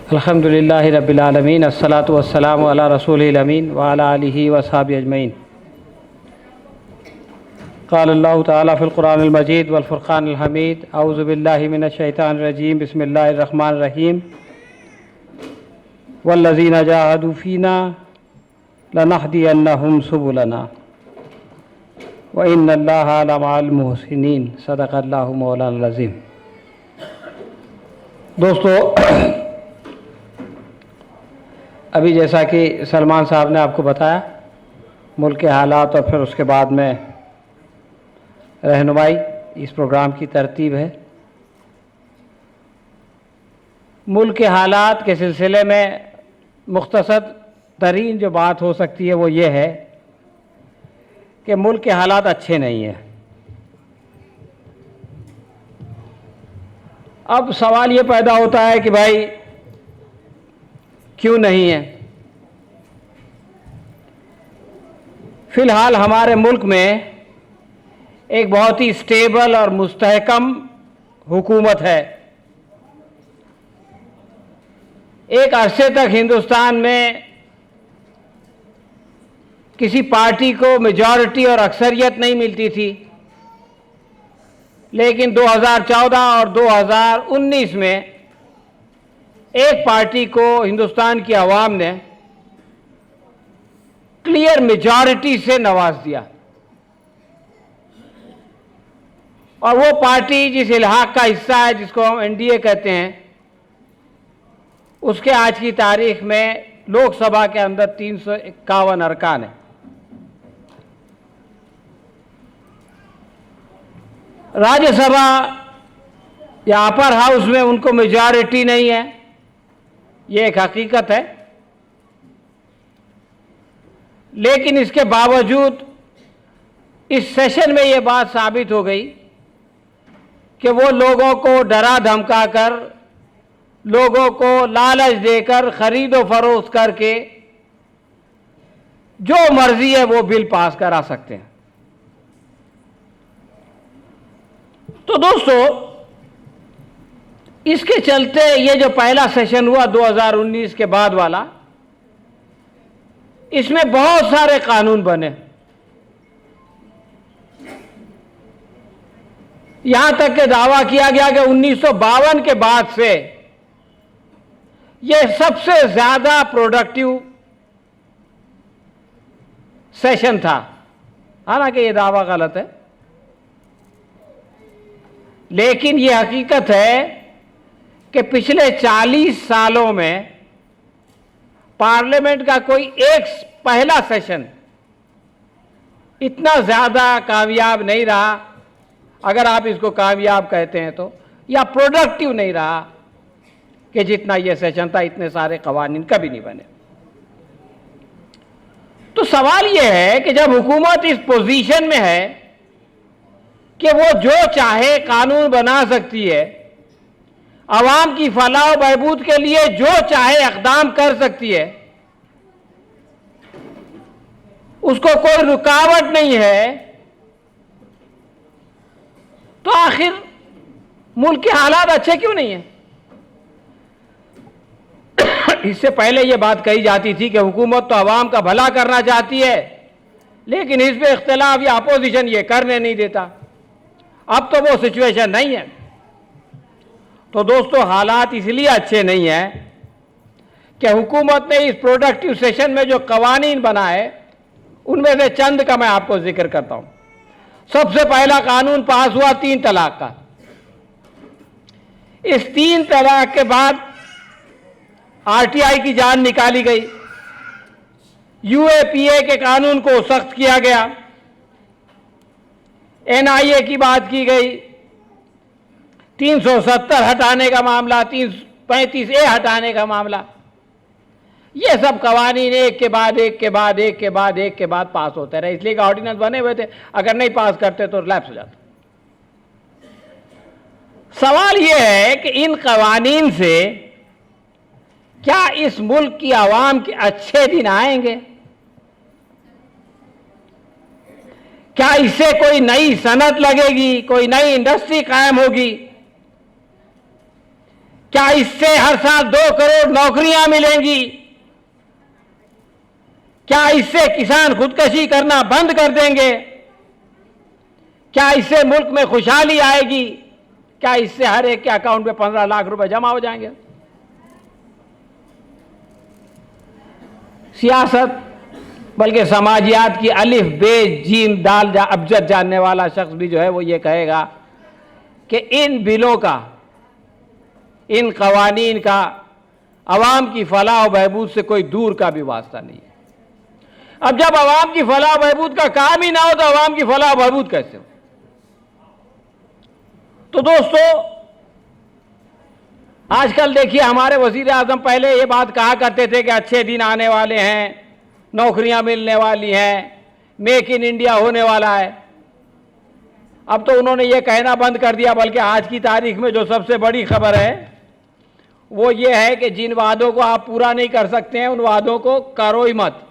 अल्हम्दुलिल्लाहि रब्बिल आलमीन अस्सलातु वस्सलामु अला रसूलिल अमीन व अला आलिहि व अस्हाबिहि अजमईन। क़ाल अल्लाहु तआला फ़िल क़ुरानिल मजीद वल फ़ुरक़ानिल हमीद। अऊज़ु बिल्लाहि मिनश शैतानिर रजीम। बिस्मिल्लाहिर रहमानिर रहीम। वल्लज़ीना जाहदू फ़ीना लनहदियन्नहुम सुबुलना व इन्नल्लाहा लमअल मुहसिनीन। सदक़ल्लाहु मौलाना अज़ीम। दोस्तों, अभी जैसा कि सलमान साहब ने आपको बताया, मुल्क के हालात और फिर उसके बाद में रहनुमाई इस प्रोग्राम की तरतीब है। मुल्क के हालात के सिलसिले में मुख्तसर तरीन जो बात हो सकती है वो ये है कि मुल्क के हालात अच्छे नहीं हैं। अब सवाल ये पैदा होता है कि भाई क्यों नहीं है। फ़िलहाल हमारे मुल्क में एक बहुत ही स्टेबल और मुस्तहकम हुकूमत है। एक अरसे तक हिंदुस्तान में किसी पार्टी को मेजॉरिटी और अक्सरियत नहीं मिलती थी, लेकिन 2014 और 2019 में एक पार्टी को हिंदुस्तान की आवाम ने क्लियर मेजॉरिटी से नवाज दिया, और वो पार्टी जिस इलाक़े का हिस्सा है, जिसको हम एनडीए कहते हैं, उसके आज की तारीख में लोकसभा के अंदर 351 अरकान है। राज्यसभा या अपर हाउस में उनको मेजॉरिटी नहीं है, ये एक हकीकत है। लेकिन इसके बावजूद इस सेशन में ये बात साबित हो गई कि वो लोगों को डरा धमका कर, लोगों को लालच देकर, खरीदो फरोख्त करके जो मर्जी है वो बिल पास करा सकते हैं। तो दोस्तों, इसके चलते ये जो पहला सेशन हुआ 2019 के बाद वाला, इसमें बहुत सारे कानून बने। यहां तक के दावा किया गया कि 1952 के बाद से यह सबसे ज्यादा प्रोडक्टिव सेशन था। हालांकि यह दावा गलत है, लेकिन यह हकीकत है कि पिछले 40 सालों में पार्लियामेंट का कोई एक पहला सेशन इतना ज्यादा कामयाब नहीं रहा, अगर आप इसको कामयाब कहते हैं तो, या प्रोडक्टिव नहीं रहा कि जितना यह सेशन था। इतने सारे कवानीन कभी नहीं बने। तो सवाल यह है कि जब हुकूमत इस पोजीशन में है कि वो जो चाहे कानून बना सकती है, अवाम की फलाह और बहबूद के लिए जो चाहे इक़दाम कर सकती है, उसको कोई रुकावट नहीं है, तो आखिर मुल्क के हालात अच्छे क्यों नहीं हैं? इससे पहले यह बात कही जाती थी कि हुकूमत तो अवाम का भला करना चाहती है, लेकिन इस पे इख्तिलाफ या अपोजिशन ये करने नहीं देता। अब तो वो सिचुएशन नहीं है। तो दोस्तों, हालात इसलिए अच्छे नहीं हैं कि हुकूमत ने इस प्रोडक्टिव सेशन में जो कवानीन बनाए, उनमें से चंद का मैं आपको जिक्र करता हूं। सबसे पहला कानून पास हुआ 3 तलाक का। इस 3 तलाक के बाद आरटीआई की जान निकाली गई, यूएपीए के कानून को सख्त किया गया, एनआईए की बात की गई, 370 हटाने का मामला, 335A हटाने का मामला, ये सब कवानीन एक के बाद एक के बाद एक के बाद एक के बाद पास होते रहे। इसलिए ऑर्डिनेंस बने हुए थे, अगर नहीं पास करते तो लैप्स हो जाता। सवाल यह है कि इन कवानीन से क्या इस मुल्क की आवाम के अच्छे दिन आएंगे? क्या इससे कोई नई सनत लगेगी, कोई नई इंडस्ट्री कायम होगी? क्या इससे हर साल 2 करोड़ नौकरियां मिलेंगी? क्या इससे किसान खुदकशी करना बंद कर देंगे? क्या इससे मुल्क में खुशहाली आएगी? क्या इससे हर एक के अकाउंट में 15 लाख रुपए जमा हो जाएंगे? सियासत बल्कि समाजियात की अलिफ बे जीम दाल अबजद जानने वाला शख्स भी जो है वो ये कहेगा कि इन बिलों का, इन कवानीन का अवाम की फलाह और बहबूद से कोई दूर का भी वास्ता नहीं है। अब जब अवाम की फलाह बहबूद का काम ही ना हो तो अवाम की फलाह बहबूद कैसे हो? तो दोस्तों, आजकल देखिए हमारे वजीर आजम पहले ये बात कहा करते थे कि अच्छे दिन आने वाले हैं, नौकरियां मिलने वाली हैं, मेक इन इंडिया होने वाला है। अब तो उन्होंने ये कहना बंद कर दिया, बल्कि आज की तारीख में जो सबसे बड़ी खबर है वो ये है कि जिन वादों को आप पूरा नहीं कर सकते हैं उन वादों को करो ही मत।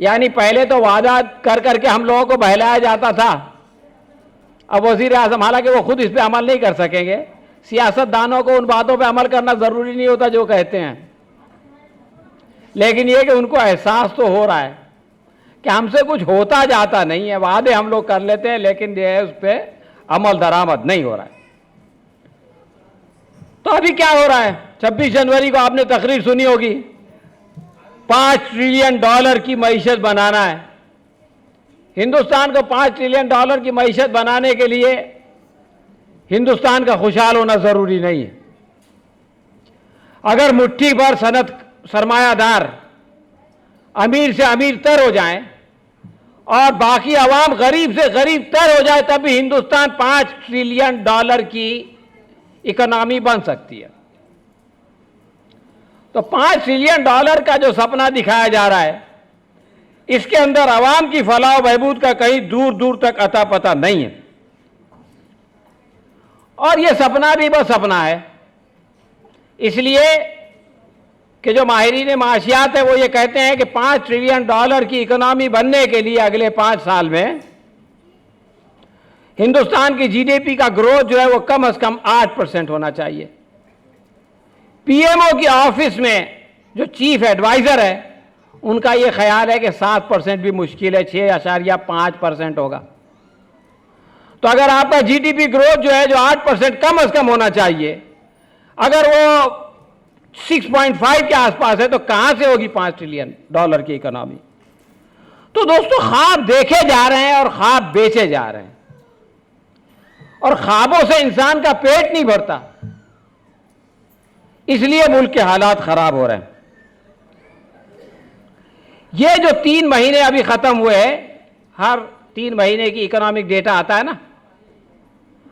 यानी पहले तो वादा कर करके हम लोगों को बहलाया जाता था। अब वजीर आजम, हालांकि वो खुद इस पर अमल नहीं कर सकेंगे, सियासतदानों को उन बातों पर अमल करना जरूरी नहीं होता जो कहते हैं, लेकिन ये कि उनको एहसास तो हो रहा है कि हमसे कुछ होता जाता नहीं है। वादे हम लोग कर लेते हैं लेकिन जो है उस पर अमल दरामद नहीं हो रहा है। तो अभी क्या हो रहा है? 26 जनवरी को आपने तकरीर सुनी होगी, $5 ट्रिलियन की मईशत बनाना है। हिंदुस्तान को $5 ट्रिलियन की मईशत बनाने के लिए हिंदुस्तान का खुशहाल होना जरूरी नहीं है। अगर मुट्ठी भर सनत सरमायादार अमीर से अमीर तर हो जाएं और बाकी अवाम गरीब से गरीब तर हो जाए, तब भी हिंदुस्तान $5 ट्रिलियन की इकोनॉमी बन सकती है। तो $5 ट्रिलियन का जो सपना दिखाया जा रहा है, इसके अंदर अवाम की फलाह और बहबूद का कहीं दूर दूर तक अता पता नहीं है। और यह सपना भी बस सपना है, इसलिए कि जो माहिरीन माशियात है वो ये कहते हैं कि $5 ट्रिलियन की इकोनॉमी बनने के लिए अगले 5 साल में हिंदुस्तान की जीडीपी का ग्रोथ जो है वो कम से कम 8% होना चाहिए। पीएमओ की ऑफिस में जो चीफ एडवाइजर है उनका ये ख्याल है कि 7% भी मुश्किल है, 6.5% होगा। तो अगर आपका जीडीपी ग्रोथ जो है जो 8% कम से कम होना चाहिए, अगर वो 6.5 के आसपास है तो कहां से होगी $5 ट्रिलियन की इकोनॉमी? तो दोस्तों, ख्वाब देखे जा रहे हैं और ख्वाब बेचे जा रहे हैं, और ख्वाबों से इंसान का पेट नहीं भरता, इसलिए मुल्क के हालात खराब हो रहे हैं। ये जो 3 महीने अभी खत्म हुए हैं, हर 3 महीने की इकोनॉमिक डेटा आता है ना,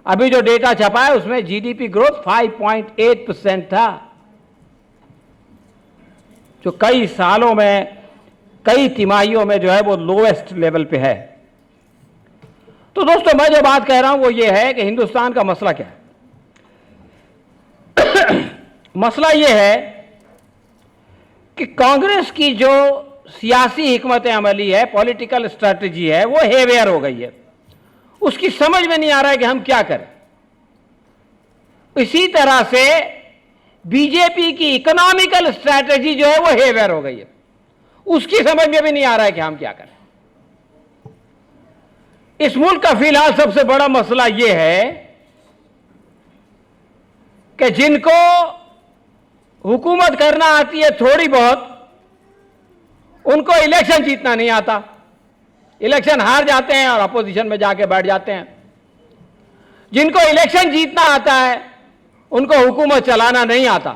अभी जो डेटा छपा है उसमें जीडीपी ग्रोथ 5.8% था, जो कई सालों में, कई तिमाहियों में जो है वो लोएस्ट लेवल पे है। तो दोस्तों, मैं जो बात कह रहा हूं वो ये है कि हिंदुस्तान का मसला क्या है। मसला ये है कि कांग्रेस की जो सियासी हिकमत अमली है, पॉलिटिकल स्ट्रैटेजी है, वो हेवियर हो गई है। उसकी समझ में नहीं आ रहा है कि हम क्या करें। इसी तरह से बीजेपी की इकोनॉमिकल स्ट्रैटेजी जो है वो हेवियर हो गई है, उसकी समझ में भी नहीं आ रहा है कि हम क्या करें। इस मुल्क का फिलहाल सबसे बड़ा मसला यह है कि जिनको हुकूमत करना आती है थोड़ी बहुत, उनको इलेक्शन जीतना नहीं आता, इलेक्शन हार जाते हैं और अपोजिशन में जाके बैठ जाते हैं। जिनको इलेक्शन जीतना आता है उनको हुकूमत चलाना नहीं आता।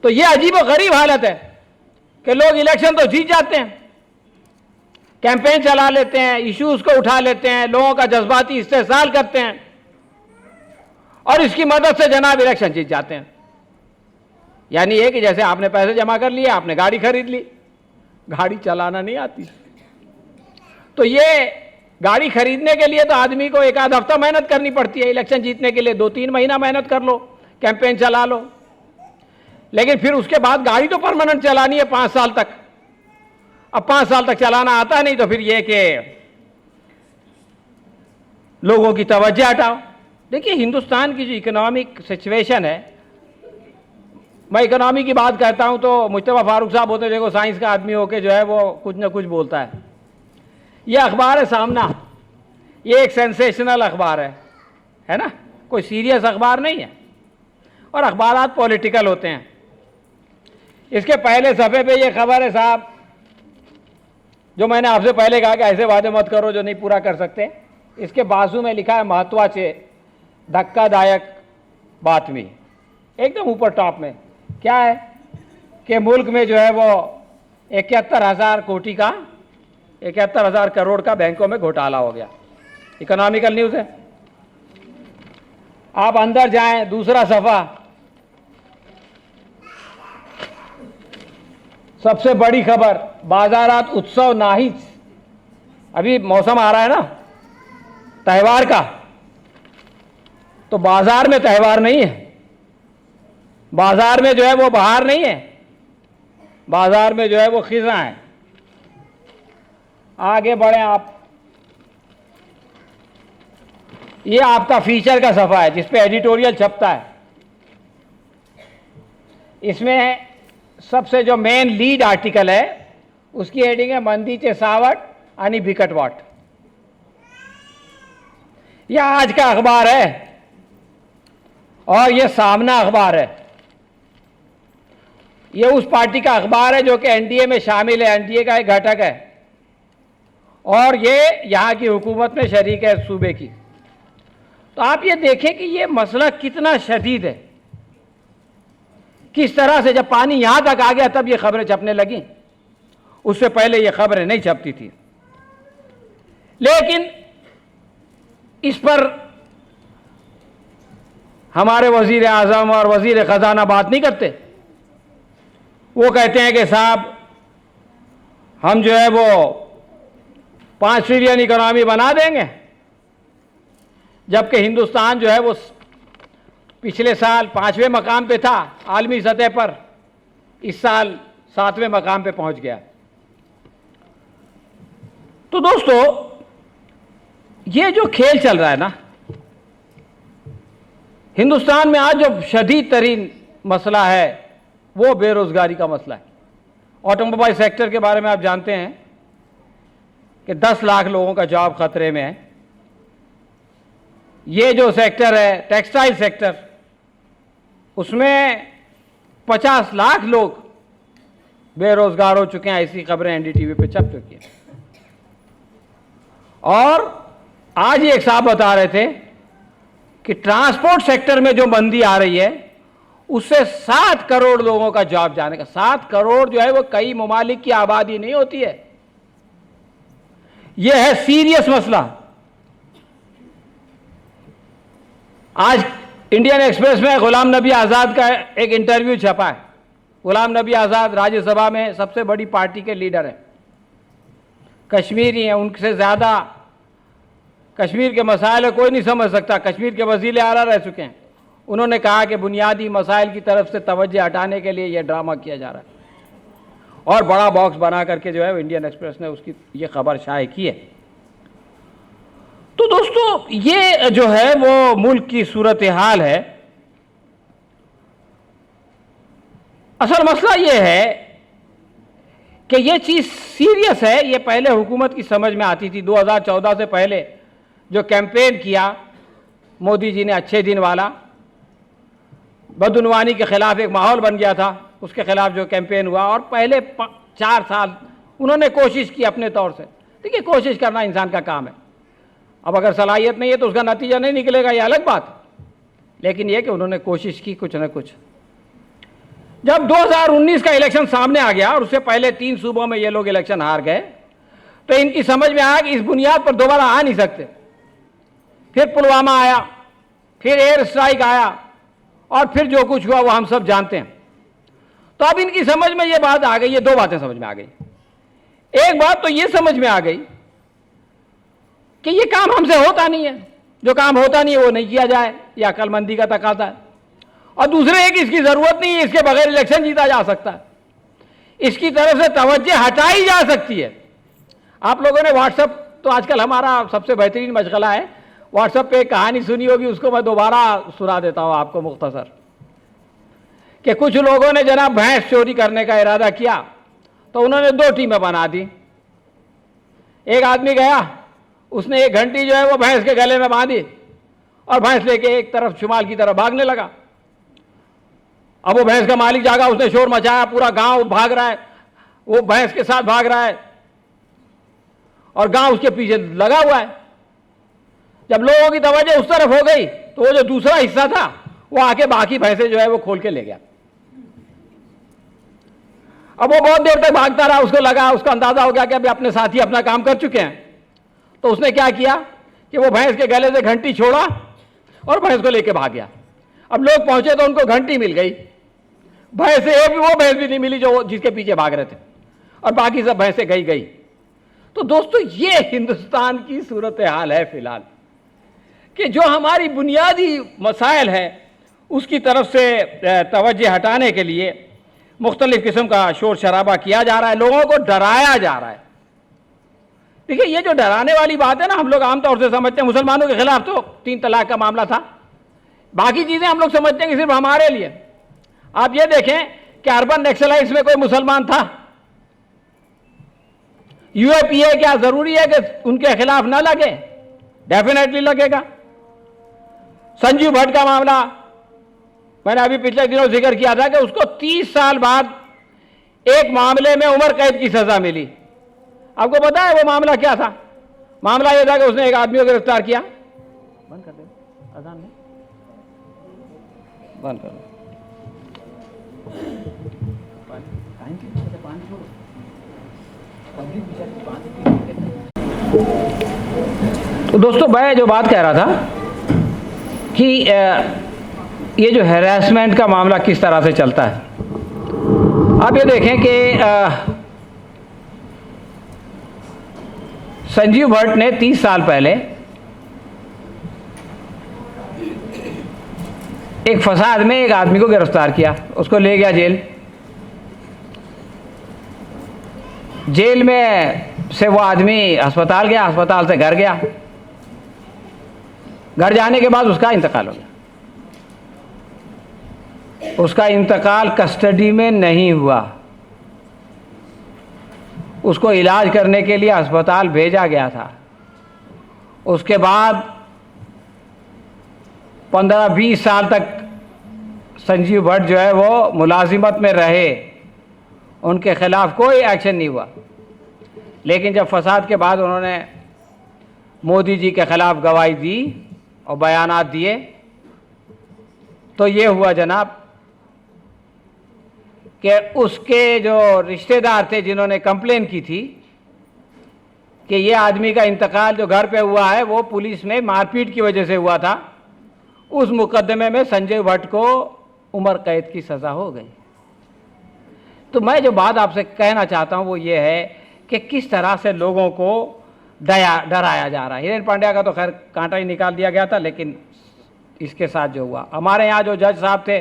तो यह अजीब और गरीब हालत है कि लोग इलेक्शन तो जीत जाते हैं, कैंपेन चला लेते हैं, इश्यूज को उठा लेते हैं, लोगों का जज्बाती इस्तेहसाल करते हैं और इसकी मदद से जनाब इलेक्शन जीत जाते हैं। यानी ये कि जैसे आपने पैसे जमा कर लिए, आपने गाड़ी खरीद ली, गाड़ी चलाना नहीं आती। तो ये गाड़ी खरीदने के लिए तो आदमी को 1 आध हफ्ता मेहनत करनी पड़ती है, इलेक्शन जीतने के लिए 2-3 महीना मेहनत कर लो, कैंपेन चला लो, लेकिन फिर उसके बाद गाड़ी तो परमानेंट चलानी है 5 साल तक। अब 5 साल तक चलाना आता नहीं तो फिर यह कि लोगों की तवज्जो हटाओ, देखिए, हिंदुस्तान की जो इकोनॉमिक सिचुएशन है, मैं इकोनॉमी की बात करता हूं तो मुस्तफा फारूक साहब होते, देखो साइंस का आदमी होके जो है वो कुछ ना कुछ बोलता है। ये अखबार है सामना, ये एक सेंसेशनल अखबार है ना, कोई सीरियस अखबार नहीं है, और अखबारात पॉलिटिकल होते हैं। इसके पहले सफ़े पे ये खबर है साहब, जो मैंने आपसे पहले कहा कि ऐसे वादे मत करो जो नहीं पूरा कर सकते। इसके बाजू में लिखा है महत्वाचे धक्कादायक बातमी, एकदम ऊपर टॉप में क्या है कि मुल्क में जो है वो 71,000 कोटी का 71,000 करोड़ का बैंकों में घोटाला हो गया। इकोनॉमिकल न्यूज़ है, आप अंदर जाएं, दूसरा सफ़ा, सबसे बड़ी खबर, बाजारात उत्सव नाहिज। अभी मौसम आ रहा है ना त्यौहार का, तो बाजार में त्यौहार नहीं है, बाजार में जो है वो बहार नहीं है, बाजार में जो है वो खिज़ा है। आगे बढ़ें आप, ये आपका फीचर का सफ़ा है जिसपे एडिटोरियल छपता है। इसमें सबसे जो मेन लीड आर्टिकल है उसकी हेडिंग है मंदीचे सावट आणि बिकट वाट। यह आज का अखबार है और यह सामना अखबार है। यह उस पार्टी का अखबार है जो कि एनडीए में शामिल है, एनडीए का एक घटक है, और ये यहां की हुकूमत में शरीक है सूबे की। तो आप ये देखें कि ये मसला कितना शदीद है, किस तरह से जब पानी यहां तक आ गया तब ये खबरें छपने लगी, उससे पहले ये खबरें नहीं छपती थी। लेकिन इस पर हमारे वजीर आजम और वजीर खजाना बात नहीं करते। वो कहते हैं कि साहब हम जो है वो 5 ट्रिलियन इकोनॉमी बना देंगे, जबकि हिंदुस्तान जो है वो पिछले साल 5वें मकाम पे था आलमी सतह पर, इस साल 7वें मकाम पे पहुंच गया। तो दोस्तों, ये जो खेल चल रहा है ना, हिंदुस्तान में आज जो शदीद तरीन मसला है वो बेरोजगारी का मसला है। ऑटोमोबाइल सेक्टर के बारे में आप जानते हैं कि 10 लाख लोगों का जॉब खतरे में है। ये जो सेक्टर है टेक्सटाइल सेक्टर, उसमें 50 लाख लोग बेरोजगार हो चुके हैं, ऐसी खबरें एनडीटीवी पे छप चुकी हैं। और आज ही एक साहब बता रहे थे कि ट्रांसपोर्ट सेक्टर में जो मंदी आ रही है उससे 7 करोड़ लोगों का जॉब जाने का। 7 करोड़ जो है वो कई ममालिक की आबादी नहीं होती है। यह है सीरियस मसला। आज इंडियन एक्सप्रेस में गुलाम नबी आज़ाद का एक इंटरव्यू छपा है। गुलाम नबी आज़ाद राज्यसभा में सबसे बड़ी पार्टी के लीडर हैं, कश्मीरी हैं, उनसे ज़्यादा कश्मीर के मसाइल कोई नहीं समझ सकता। कश्मीर के वज़ीर आला रह चुके हैं। उन्होंने कहा कि बुनियादी मसाइल की तरफ से तवज्जो हटाने के लिए यह ड्रामा किया जा रहा है, और बड़ा बॉक्स बना करके जो है इंडियन एक्सप्रेस ने उसकी ये खबर शाये की है। तो दोस्तों, ये जो है वो मुल्क की सूरत हाल है। असल मसला ये है कि ये चीज़ सीरियस है। ये पहले हुकूमत की समझ में आती थी। 2014 से पहले जो कैंपेन किया मोदी जी ने, अच्छे दिन वाला, बदउनवानी के खिलाफ एक माहौल बन गया था, उसके खिलाफ जो कैंपेन हुआ, और पहले 4 साल उन्होंने कोशिश की अपने तौर से। देखिए, कोशिश करना इंसान का काम है। अब अगर सलाहियत नहीं है तो उसका नतीजा नहीं निकलेगा, ये अलग बात, लेकिन यह कि उन्होंने कोशिश की कुछ न कुछ। जब 2019 का इलेक्शन सामने आ गया और उससे पहले 3 सूबों में ये लोग इलेक्शन हार गए, तो इनकी समझ में आया कि इस बुनियाद पर दोबारा आ नहीं सकते। फिर पुलवामा आया, फिर एयर स्ट्राइक आया, और फिर जो कुछ हुआ वो हम सब जानते हैं। तो अब इनकी समझ में ये बात आ गई, ये 2 बातें समझ में आ गई। एक बात तो ये समझ में आ गई कि ये काम हमसे होता नहीं है, जो काम होता नहीं है वो नहीं किया जाए, यह अक्लमंदी का तकाज़ा है। और दूसरे एक, इसकी ज़रूरत नहीं है, इसके बगैर इलेक्शन जीता जा सकता है, इसकी तरफ से तवज्जो हटाई जा सकती है। आप लोगों ने व्हाट्सएप, तो आजकल हमारा सबसे बेहतरीन मशगला है, व्हाट्सएप पे एक कहानी सुनी होगी, उसको मैं दोबारा सुना देता हूं आपको मुख्तसर, कि कुछ लोगों ने जनाब भैंस चोरी करने का इरादा किया, तो उन्होंने 2 टीमें बना दी। एक आदमी गया, उसने एक घंटी जो है वो भैंस के गले में बांधी और भैंस लेके एक तरफ शुमाल की तरफ भागने लगा। अब वो भैंस का मालिक जागा, उसने शोर मचाया, पूरा गांव भाग रहा है, वो भैंस के साथ भाग रहा है और गांव उसके पीछे लगा हुआ है। जब लोगों की तवज्जो उस तरफ हो गई तो वो जो दूसरा हिस्सा था वो आके बाकी भैंसे जो है वो खोल के ले गया। अब वो बहुत देर तक भागता रहा, उसको लगा, उसका अंदाजा हो गया कि अभी अपने साथी अपना काम कर चुके हैं। तो उसने क्या किया कि वो भैंस के गले से घंटी छोड़ा और भैंस को लेके भाग गया। अब लोग पहुंचे तो उनको घंटी मिल गई, भैंस से एक भी वो भैंस भी नहीं मिली जो जिसके पीछे भाग रहे थे, और बाकी सब भैंसें गई। तो दोस्तों ये हिंदुस्तान की सूरत हाल है फिलहाल, कि जो हमारी बुनियादी मसाइल है उसकी तरफ से तवज्जो हटाने के लिए मुख्तलिफ किस्म का शोर शराबा किया जा रहा है, लोगों को डराया जा रहा है। देखिए ये जो डराने वाली बात है ना, हम लोग आमतौर से समझते हैं मुसलमानों के खिलाफ तो 3 तलाक का मामला था, बाकी चीजें हम लोग समझते हैं कि सिर्फ हमारे लिए। आप ये देखें कि अर्बन नक्सलाइट्स में कोई मुसलमान था? यूएपीए क्या जरूरी है कि उनके खिलाफ ना लगे? डेफिनेटली लगेगा। संजीव भट्ट का मामला मैंने अभी पिछले दिनों जिक्र किया था कि उसको 30 साल बाद एक मामले में उम्र कैद की सजा मिली। आपको पता है वो मामला क्या था? मामला यह था कि उसने एक आदमी को गिरफ्तार किया। बंद कर दे अजान में, बंद कर दो। तो दोस्तों मैं जो बात कह रहा था कि ये जो हैरेसमेंट का मामला किस तरह से चलता है, आप ये देखें कि संजीव भट्ट ने 30 साल पहले एक फसाद में एक आदमी को गिरफ्तार किया, उसको ले गया जेल में से वो आदमी अस्पताल गया, अस्पताल से घर गया, घर जाने के बाद उसका इंतकाल हो गया। उसका इंतकाल कस्टडी में नहीं हुआ, उसको इलाज करने के लिए अस्पताल भेजा गया था। उसके बाद 15-20 साल तक संजीव भट्ट जो है वो मुलाजिमत में रहे, उनके खिलाफ कोई एक्शन नहीं हुआ। लेकिन जब फसाद के बाद उन्होंने मोदी जी के खिलाफ गवाही दी और बयानात दिए तो ये हुआ जनाब कि उसके जो रिश्तेदार थे जिन्होंने कंप्लेन की थी कि ये आदमी का इंतकाल जो घर पे हुआ है वो पुलिस में मारपीट की वजह से हुआ था, उस मुकदमे में संजय भट्ट को उम्र कैद की सज़ा हो गई। तो मैं जो बात आपसे कहना चाहता हूँ वो ये है कि किस तरह से लोगों को डराया जा रहा है। हिरेन पांड्या का तो खैर कांटा ही निकाल दिया गया था, लेकिन इसके साथ जो हुआ, हमारे यहाँ जो जज साहब थे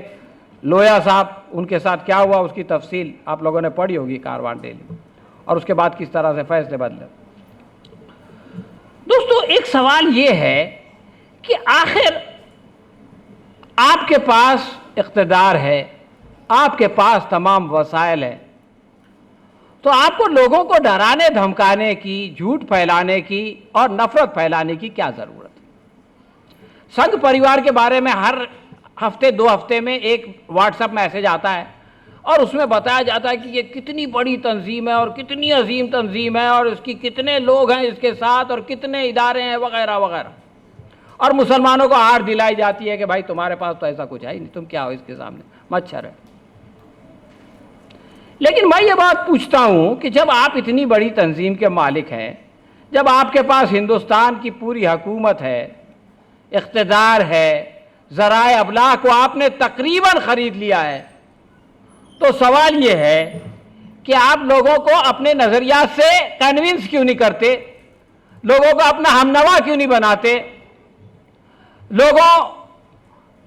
लोया साहब, उनके साथ क्या हुआ उसकी तफसील आप लोगों ने पढ़ी होगी कारवान डेली, और उसके बाद किस तरह से फैसले बदले। दोस्तों एक सवाल ये है कि आखिर आपके पास इख्तिदार है, आपके पास तमाम वसाइल है, तो आपको लोगों को डराने धमकाने की, झूठ फैलाने की और नफरत फैलाने की क्या जरूरत है? संघ परिवार के बारे में हर हफ्ते 2 हफ्ते में एक व्हाट्सएप मैसेज आता है और उसमें बताया जाता है कि ये कितनी बड़ी तंजीम है और कितनी अजीम तंजीम है और इसकी कितने लोग हैं इसके साथ और कितने इदारे हैं वगैरह वगैरह, और मुसलमानों को हार दिलाई जाती है कि भाई तुम्हारे पास तो ऐसा कुछ है ही नहीं, तुम क्या हो इसके सामने, मच्छर है। लेकिन मैं ये बात पूछता हूं कि जब आप इतनी बड़ी तंजीम के मालिक हैं, जब आपके पास हिंदुस्तान की पूरी हुकूमत है, इख्तिदार है, ज़राए अबलाग को आपने तकरीबन ख़रीद लिया है, तो सवाल ये है कि आप लोगों को अपने नज़रियात से कन्विंस क्यों नहीं करते, लोगों को अपना हमनवा क्यों नहीं बनाते, लोगों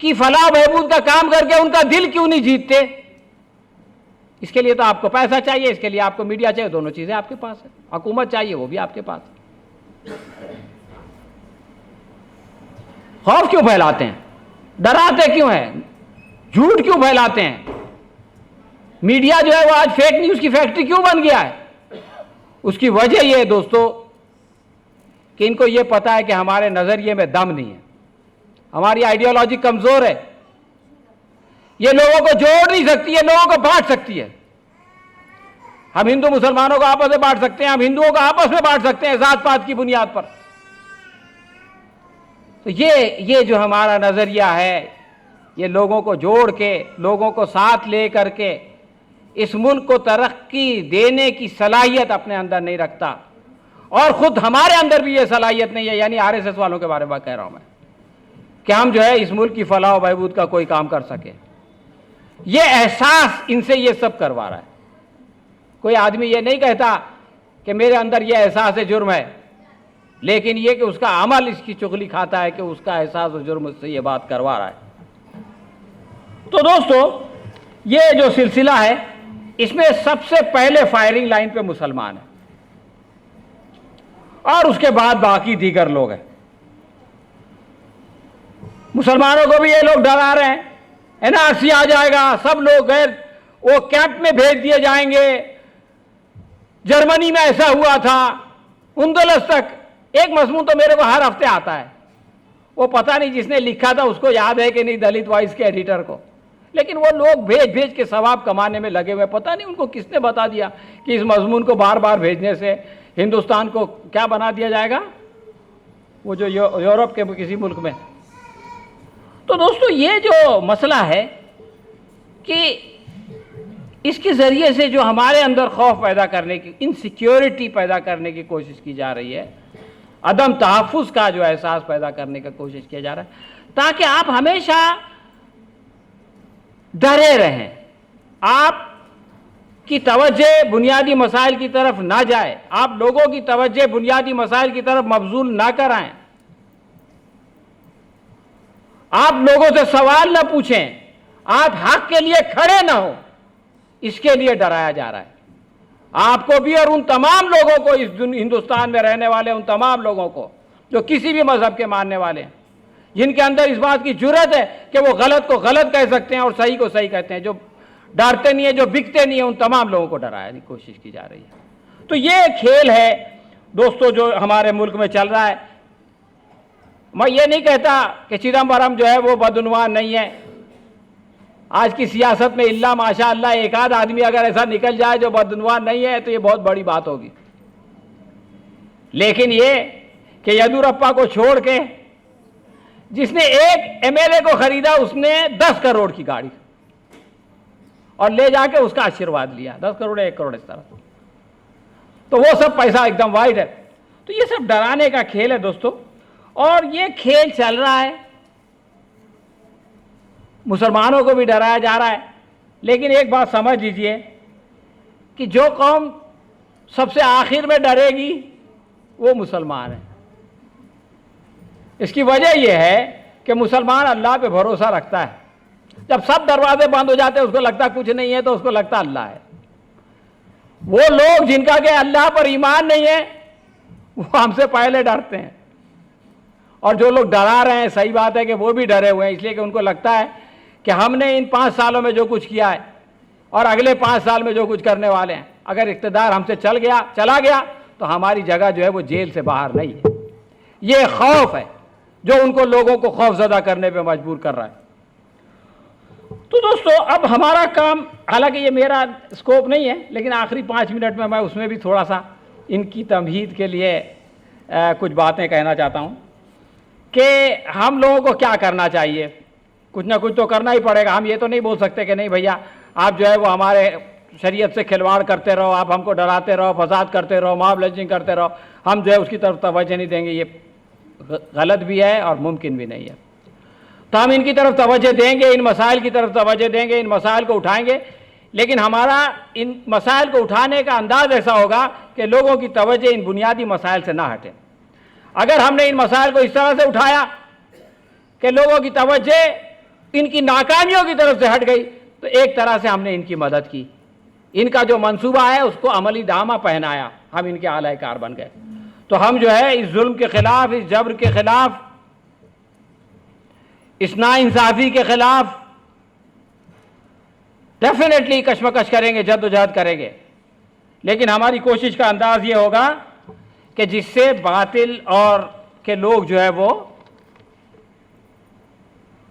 की फलाह बहबूद का काम करके उनका दिल क्यों नहीं जीतते? इसके लिए तो आपको पैसा चाहिए, इसके लिए आपको मीडिया चाहिए, दोनों चीज़ें आपके पास है। हुकूमत चाहिए, वो भी आपके पास है। खौफ क्यों फैलाते हैं, डराते क्यों हैं, झूठ क्यों फैलाते हैं? मीडिया जो है वो आज फेक न्यूज की फैक्ट्री क्यों बन गया है? उसकी वजह यह है दोस्तों कि इनको यह पता है कि हमारे नजरिए में दम नहीं है, हमारी आइडियोलॉजी कमजोर है, ये लोगों को जोड़ नहीं सकती है, लोगों को बांट सकती है। हम हिंदू मुसलमानों को आपस में बांट सकते हैं, हम हिंदुओं को आपस में बांट सकते हैं जात पात की बुनियाद पर। तो ये जो हमारा नजरिया है, ये लोगों को जोड़ के, लोगों को साथ ले करके इस मुल्क को तरक्की देने की सलाहियत अपने अंदर नहीं रखता, और खुद हमारे अंदर भी ये सलाहियत नहीं है, यानी आरएसएस वालों के बारे में कह रहा हूं मैं, कि हम जो है इस मुल्क की फलाह व बहबूद का कोई काम कर सके। ये एहसास इनसे ये सब करवा रहा है। कोई आदमी ये नहीं कहता कि मेरे अंदर ये एहसास है जुर्म है, लेकिन ये कि उसका अमल इसकी चुगली खाता है कि उसका एहसास और जुर्म से ये बात करवा रहा है। तो दोस्तों, ये जो सिलसिला है इसमें सबसे पहले फायरिंग लाइन पे मुसलमान है और उसके बाद बाकी दीगर लोग हैं। मुसलमानों को भी ये लोग डरा रहे हैं, एनआरसी आ जाएगा, सब लोग गैर वो कैंप में भेज दिए जाएंगे। जर्मनी में ऐसा हुआ था, उनदलस तक। एक मजमून तो मेरे को हर हफ्ते आता है, वो पता नहीं जिसने लिखा था उसको याद है कि नहीं, दलित वॉइस के एडिटर को, लेकिन वो लोग भेज भेज के सवाब कमाने में लगे हुए। पता नहीं उनको किसने बता दिया कि इस मजमून को बार बार भेजने से हिंदुस्तान को क्या बना दिया जाएगा, वो जो यूरोप के किसी मुल्क में। तो दोस्तों, ये जो मसला है कि इसके ज़रिए से जो हमारे अंदर खौफ पैदा करने की, इनसिक्योरिटी पैदा करने की कोशिश की जा रही है, अदम तहफ़्फ़ुज़ का जो एहसास पैदा करने की कोशिश किया जा रहा है, ताकि आप हमेशा डरे रहें, आप की तवज्जो बुनियादी मसाइल की तरफ ना जाए, आप लोगों की तवज्जो बुनियादी मसाइल की तरफ मबजूल ना कराएं, आप लोगों से सवाल ना पूछें, आप हक के लिए खड़े ना हो, इसके लिए डराया जा रहा है आपको भी और उन तमाम लोगों को, इस हिंदुस्तान में रहने वाले उन तमाम लोगों को जो किसी भी मजहब के मानने वाले हैं, जिनके अंदर इस बात की जुर्रत है कि वो गलत को गलत कह सकते हैं और सही को सही कहते हैं, जो डरते नहीं है, जो बिकते नहीं है, उन तमाम लोगों को डराने की कोशिश की जा रही है। तो ये खेल है दोस्तों जो हमारे मुल्क में चल रहा है। मैं ये नहीं कहता कि चिदम्बरम जो है वो बदउनवान नहीं है। आज की सियासत में इल्ला माशाअल्लाह एक आध आदमी अगर ऐसा निकल जाए जो बदउनवान नहीं है तो ये बहुत बड़ी बात होगी। लेकिन ये कि येदियुरप्पा को छोड़ के जिसने एक एमएलए को खरीदा, उसने 10 करोड़ की गाड़ी और ले जाके उसका आशीर्वाद लिया, 10 करोड़ 1 करोड़ इस तरह। तो वो सब पैसा एकदम वाइड है। तो ये सब डराने का खेल है दोस्तों, और ये खेल चल रहा है, मुसलमानों को भी डराया जा रहा है। लेकिन एक बात समझ लीजिए कि जो कौम सबसे आखिर में डरेगी वो मुसलमान है। इसकी वजह यह है कि मुसलमान अल्लाह पे भरोसा रखता है। जब सब दरवाजे बंद हो जाते हैं, उसको लगता कुछ नहीं है, तो उसको लगता अल्लाह है। वो लोग जिनका के अल्लाह पर ईमान नहीं है, वो हमसे पहले डरते हैं। और जो लोग डरा रहे हैं, सही बात है कि वो भी डरे हुए हैं, इसलिए कि उनको लगता है कि हमने इन 5 सालों में जो कुछ किया है और अगले 5 साल में जो कुछ करने वाले हैं, अगर इक़्तिदार हमसे चला गया तो हमारी जगह जो है वो जेल से बाहर नहीं है। ये खौफ है जो उनको लोगों को खौफजदा करने पे मजबूर कर रहा है। तो दोस्तों, अब हमारा काम, हालांकि ये मेरा स्कोप नहीं है, लेकिन आखिरी 5 मिनट में मैं उसमें भी थोड़ा सा इनकी तमहीद के लिए कुछ बातें कहना चाहता हूँ कि हम लोगों को क्या करना चाहिए। कुछ ना कुछ तो करना ही पड़ेगा। हम ये तो नहीं बोल सकते कि नहीं भैया आप जो है वो हमारे शरीयत से खिलवाड़ करते रहो, आप हमको डराते रहो, फसाद करते रहो, मॉब लिंचिंग करते रहो, हम जो है उसकी तरफ तवज्जो नहीं देंगे। ये गलत भी है और मुमकिन भी नहीं है। तो हम इनकी तरफ तवज्जो देंगे, इन मसाइल की तरफ तवज्जो देंगे, इन मसाइल को उठाएंगे, लेकिन हमारा इन मसाइल को उठाने का अंदाज ऐसा होगा कि लोगों की तवज्जो इन बुनियादी मसाइल से ना हटे। अगर हमने इन मसाइल को इस तरह से उठाया कि लोगों की तवज्जो इनकी नाकामियों की तरफ से हट गई, तो एक तरह से हमने इनकी मदद की, इनका जो मंसूबा है उसको अमली दामा पहनाया, हम इनके आलाकार बन गए। तो हम जो है इस जुल्म के खिलाफ, इस जबर के खिलाफ इस नाइंसाफी के खिलाफ डेफिनेटली कशमकश करेंगे, जद्दोजहद करेंगे। लेकिन हमारी कोशिश का अंदाज ये होगा कि जिससे बातिल और के लोग जो है वो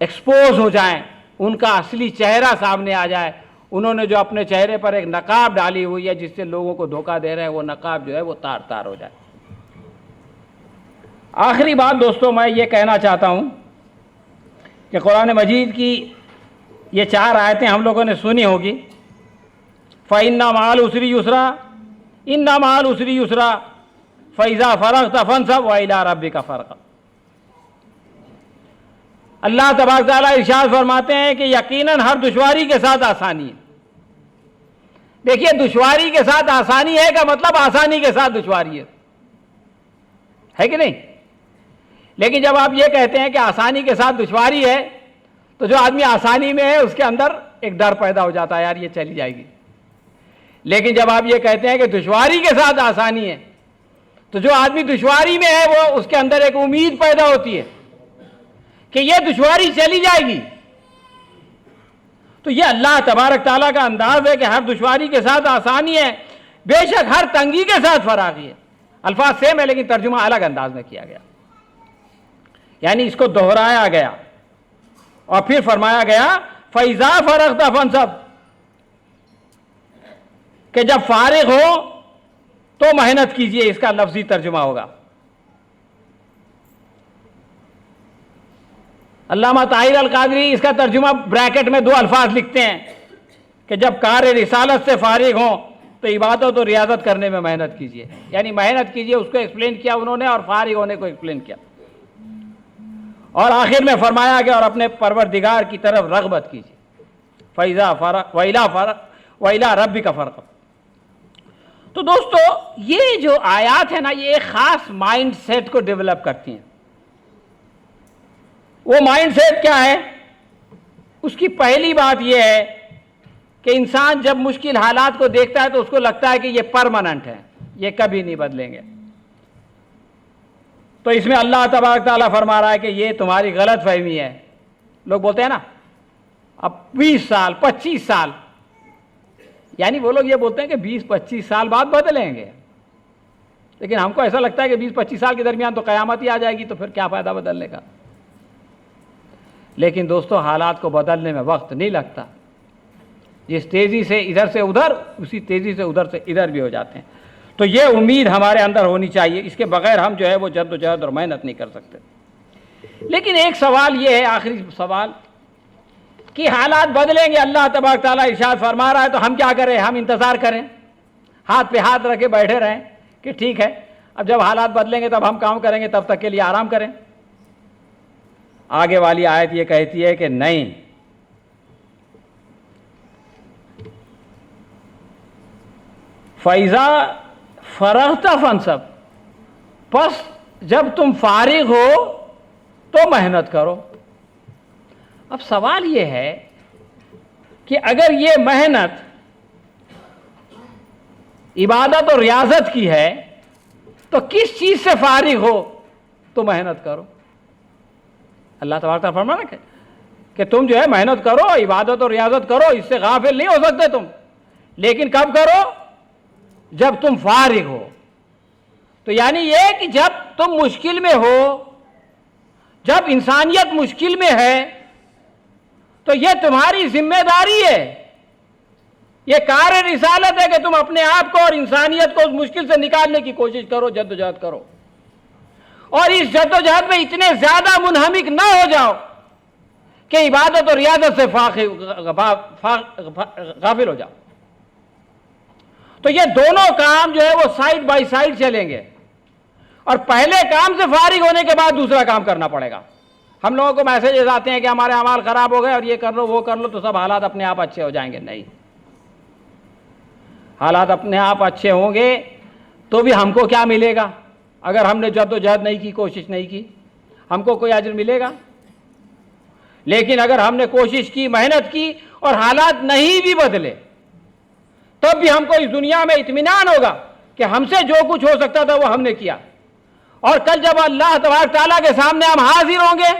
एक्सपोज हो जाएं, उनका असली चेहरा सामने आ जाए। उन्होंने जो अपने चेहरे पर एक नकाब डाली हुई है जिससे लोगों को धोखा दे रहे हैं, वो नकाब जो है वो तार तार हो जाए। आखिरी बात दोस्तों, मैं ये कहना चाहता हूँ कि कुरान मजीद की ये 4 आयतें हम लोगों ने सुनी होगी। फ़इन्ना माल उसरी युसरा, इन्ना माल उसरी युसरा, फ़इज़ा फ़रग़्त फ़ंसब व इला रब्बिका फ़रग़ब। अल्लाह तबारक तआला इरशाद फरमाते हैं कि यकीनन हर दुश्वारी के साथ आसानी है। देखिए, दुश्वारी के साथ आसानी है का मतलब आसानी के साथ दुश्वारी है कि नहीं? लेकिन जब आप ये कहते हैं कि आसानी के साथ दुश्वारी है, तो जो आदमी आसानी में है उसके अंदर एक डर पैदा हो जाता है, यार ये चली जाएगी। लेकिन जब आप ये कहते हैं कि दुश्वारी के साथ आसानी है, तो जो आदमी दुश्वारी में है वो उसके अंदर एक उम्मीद पैदा होती है कि ये दुश्वारी चली जाएगी। तो ये अल्लाह तबारक ताला का अंदाज है कि हर दुश्वारी के साथ आसानी है, बेशक हर तंगी के साथ फरागी है। अल्फाज सेम है लेकिन तर्जुमा अलग अंदाज में किया गया, यानी इसको दोहराया गया और फिर फरमाया गया फ़इज़ा फ़रग़्त फ़ंसब, कि जब फारिग हो तो मेहनत कीजिए। इसका लफ्जी तर्जुमा होगा। अल्लामा ताहिर अल कादरी इसका तर्जुमा ब्रैकेट में 2 अल्फाज लिखते हैं कि जब कार्य रिसालत से फारिग हो तो इबादत और रियाजत करने में मेहनत कीजिए, यानी मेहनत कीजिए। उसको एक्सप्लेन किया उन्होंने और फारिग होने को एक्सप्लेन किया, और आखिर में फरमाया गया और अपने परवरदिगार की तरफ रग़बत कीजिए। फ़इज़ा फ़रग़्त व इला रब्बिका फ़रग़ब। तो दोस्तों, ये जो आयात है ना, ये एक ख़ास माइंड सेट को डेवलप करती हैं। वो माइंड सेट क्या है? उसकी पहली बात यह है कि इंसान जब मुश्किल हालात को देखता है तो उसको लगता है कि ये परमानेंट है, ये कभी नहीं बदलेंगे। तो इसमें अल्लाह तबारक ताला फरमा रहा है कि ये तुम्हारी गलत फहमी है। लोग बोलते हैं ना, अब 20 साल 25 साल, यानी वो लोग ये बोलते हैं कि 20-25 साल बाद बदलेंगे। लेकिन हमको ऐसा लगता है कि 20-25 साल के दरमियान तो क़यामत ही आ जाएगी, तो फिर क्या फ़ायदा बदलने का। लेकिन दोस्तों, हालात को बदलने में वक्त नहीं लगता। जिस तेज़ी से इधर से उधर, उसी तेज़ी से उधर से इधर भी हो जाते हैं। तो ये उम्मीद हमारे अंदर होनी चाहिए, इसके बगैर हम जो है वो जद्दोजहद और मेहनत नहीं कर सकते। लेकिन एक सवाल ये है, आखिरी सवाल, कि हालात बदलेंगे, अल्लाह तबारक तआला इरशाद फरमा रहा है, तो हम क्या करें? हम इंतज़ार करें, हाथ पे हाथ रखे बैठे रहें कि ठीक है, अब जब हालात बदलेंगे तब हम काम करेंगे, तब तक के लिए आराम करें? आगे वाली आयत ये कहती है कि नहीं, फ़इज़ा फ़रग़्त फ़ंसब, बस जब तुम फारिग हो तो मेहनत करो। अब सवाल ये है कि अगर ये मेहनत इबादत और रियाजत की है, तो किस चीज़ से फारिग हो तो मेहनत करो। अल्लाह तबारक तआला फरमा रहा है कि तुम जो है मेहनत करो, इबादत और रियाजत करो, इससे गाफिल नहीं हो सकते तुम। लेकिन कब करो? जब तुम फारिग हो। तो यानी ये कि जब तुम मुश्किल में हो, जब इंसानियत मुश्किल में है, तो ये तुम्हारी जिम्मेदारी है, ये कार्य रिसालत है कि तुम अपने आप को और इंसानियत को उस मुश्किल से निकालने की कोशिश करो, जद्दोजहद करो। और इस जद्दोजहद में इतने ज्यादा मुनहमिक ना हो जाओ कि इबादत और रियाजत से गाफिल हो जाओ। तो ये दोनों काम जो है वो साइड बाय साइड चलेंगे, और पहले काम से फारिग होने के बाद दूसरा काम करना पड़ेगा। हम लोगों को मैसेजेस आते हैं कि हमारे अमाल खराब हो गए और ये कर लो वो कर लो तो सब हालात अपने आप अच्छे हो जाएंगे। नहीं, हालात अपने आप अच्छे होंगे तो भी हमको क्या मिलेगा? अगर हमने जद्दोजहद नहीं की, कोशिश नहीं की, हमको कोई अजर मिलेगा? लेकिन अगर हमने कोशिश की, मेहनत की और हालात नहीं भी बदले, तब भी हमको इस दुनिया में इत्मीनान होगा कि हमसे जो कुछ हो सकता था वो हमने किया। और कल जब अल्लाह तबारक तआला के सामने हम हाजिर होंगे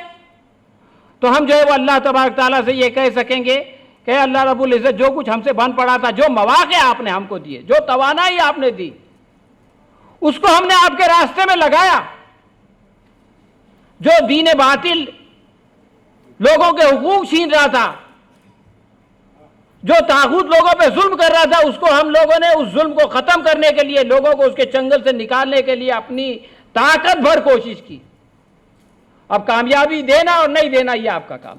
तो हम जो है वो अल्लाह तबारक ताला से ये कह सकेंगे कि अल्लाह रब्बुल इज़्ज़त जो कुछ हमसे बन पड़ा था, जो मौक़े आपने हमको दिए, जो तवानाई आपने दी, उसको हमने आपके रास्ते में लगाया। जो दीन बातिल लोगों के हुकूक छीन रहा था, जो तागूत लोगों पे जुल्म कर रहा था, उसको हम लोगों ने उस जुल्म को ख़त्म करने के लिए, लोगों को उसके चंगल से निकालने के लिए अपनी ताकत भर कोशिश की। अब कामयाबी देना और नहीं देना ये आपका काम।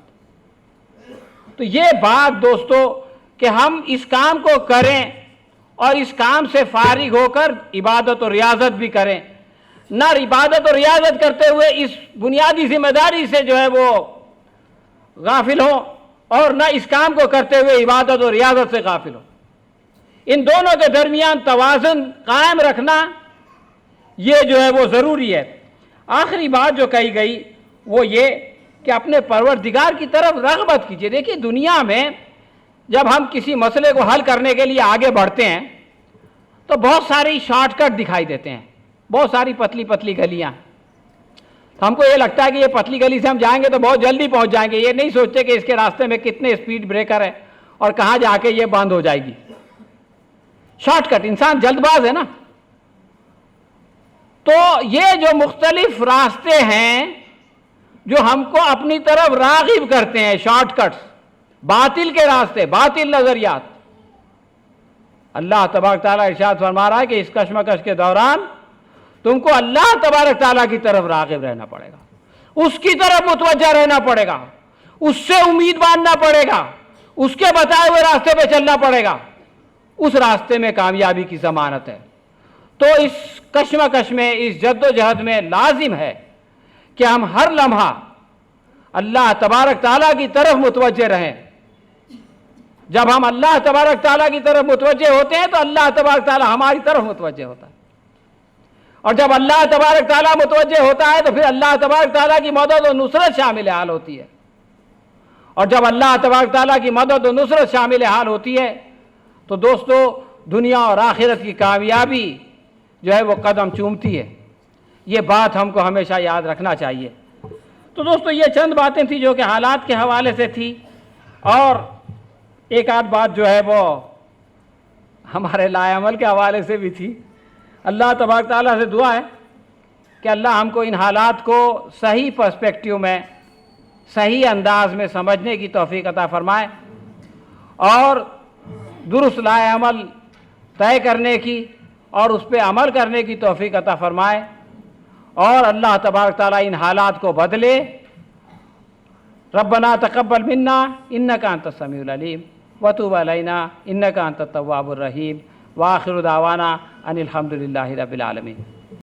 तो ये बात दोस्तों कि हम इस काम को करें और इस काम से फारिग होकर इबादत और रियाजत भी करें, ना इबादत और रियाजत करते हुए इस बुनियादी जिम्मेदारी से जो है वो गाफिल हो, और ना इस काम को करते हुए इबादत और रियाजत से गाफिल हो। इन दोनों के दरमियान तवाज़ुन कायम रखना ये जो है वो ज़रूरी है। आखिरी बात जो कही गई वो ये कि अपने परवरदिगार की तरफ रग़बत कीजिए। देखिए, दुनिया में जब हम किसी मसले को हल करने के लिए आगे बढ़ते हैं तो बहुत सारी शॉर्टकट दिखाई देते हैं, बहुत सारी पतली पतली गलियां। तो हमको ये लगता है कि ये पतली गली से हम जाएंगे तो बहुत जल्दी पहुंच जाएंगे, ये नहीं सोचते कि इसके रास्ते में कितने स्पीड ब्रेकर है और कहाँ जाके ये बंद हो जाएगी। शॉर्टकट, इंसान जल्दबाज है ना। तो ये जो मुख्तलिफ रास्ते हैं जो हमको अपनी तरफ राग़िब करते हैं, शॉर्टकट्स, बातिल के रास्ते, बातिल नजरियात, अल्लाह तबारक ताला इरशाद फरमा रहा है कि इस कश्मकश के दौरान तुमको अल्लाह तबारक ताला की तरफ राग़िब रहना पड़ेगा, उसकी तरफ मुतवज्जा रहना पड़ेगा, उससे उम्मीद बांधना पड़ेगा, उसके बताए हुए रास्ते पे चलना पड़ेगा। उस रास्ते में कामयाबी की ज़मानत है। तो इस कश्मकश में, इस जद्दोजहद में लाजिम है कि हम हर लम्हा अल्लाह तबारक ताला की तरफ मुतवज्जे रहें। जब हम अल्लाह तबारक ताला की तरफ मुतवज्जे होते हैं तो अल्लाह तबारक ताला हमारी तरफ मुतवज्जे होता है, और जब अल्लाह तबारक ताला मुतवज्जे होता है तो फिर अल्लाह तबारक ताला की मदद और नुसरत शामिल हाल होती है। और जब अल्लाह तबारक ताला की मदद और नुसरत शामिल हाल होती है तो दोस्तों दुनिया और आखिरत की कामयाबी जो है वो कदम चूमती है। ये बात हमको हमेशा याद रखना चाहिए। तो दोस्तों ये चंद बातें थी जो कि हालात के हवाले से थी, और एक आध बात जो है वो हमारे लाएअमल के हवाले से भी थी। अल्लाह तबारक ताला से दुआ है कि अल्लाह हमको इन हालात को सही पर्सपेक्टिव में, सही अंदाज में समझने की तौफीक अता फरमाए और दुरुस्त लाएअमल तय करने की और उस पर अमल करने की तौफीक अता फरमाए, और अल्लाह तबारक ताला इन हालात को बदले। रब्बना तक़ब्बल मिन्ना इन्नका अंतस समीउल अलीम व तुब अलैना इन्नका अंतत तव्वाबुर रहीम व आखिरु दावाना अनिल हम्दुलिल्लाहि रब्बिल आलमीन।